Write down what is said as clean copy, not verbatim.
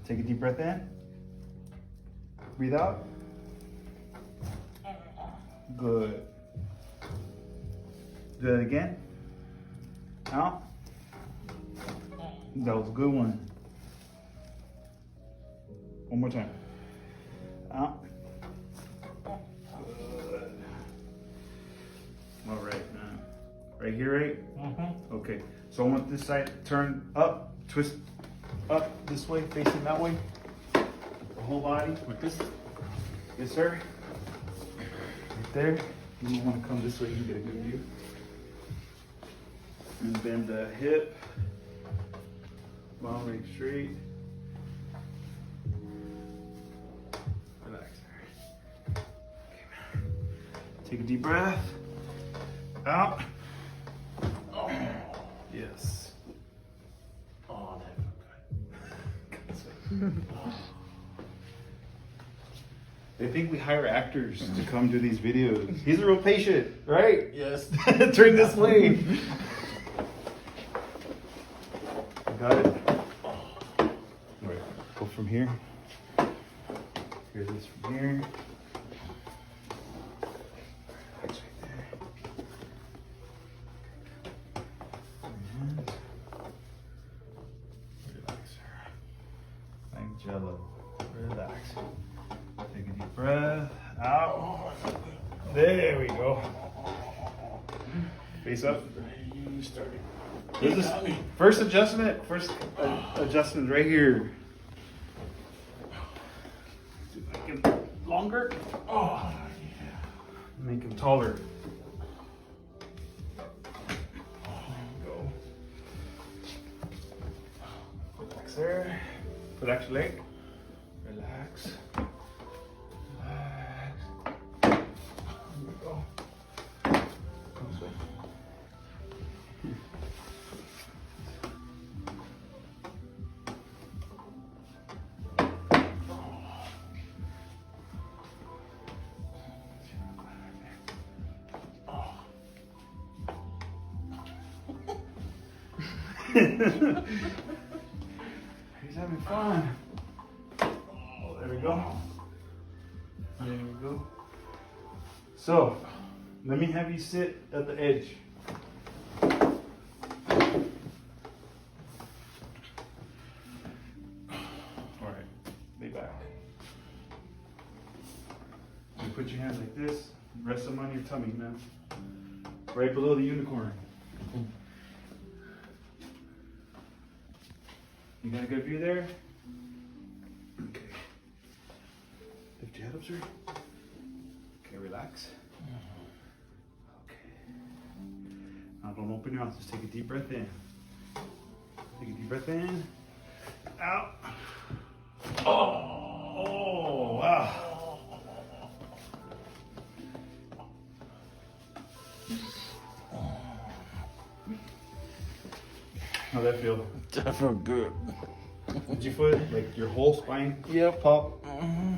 Take a deep breath in. Breathe out. Good. Do that again. Out. That was a good one. One more time. Out. Good. All right, now. Right here, right? Mm-hmm. Okay. So I want this side turned up, twist up this way, facing that way. The whole body like this. Yes, sir. Right there. You want to come this way, you get a good view. And bend the hip. Long leg straight. Relax. Okay. Take a deep breath. Out. Oh, Yes. oh, that felt good. They think we hire actors to come do these videos. He's a real patient, right? Yes. Turn this way. Got it? All right, go from here. Here's this from here. That's right there. And relax, sir. Like Jello. Relax. Take a deep breath. Out. There we go. Face up. You started. This is first adjustment. First adjustment right here. See if I can longer. Oh, yeah. Make him taller. There we go. Relax there. Relax your leg. Relax. Relax. There we go. Come this way. He's having fun. Oh, there we go. There we go. So, let me have you sit at the edge. All right, lay back. You put your hands like this, rest them on your tummy, man. Right below the unicorn. You got a good view there? Okay. Lift your head up, sir. Okay, relax. Okay. Now don't open your mouth, just take a deep breath in. Take a deep breath in. Out. Oh, wow. How'd that feel? That felt good. Did you feel it? Like your whole spine Yep. pop? Mm-hmm.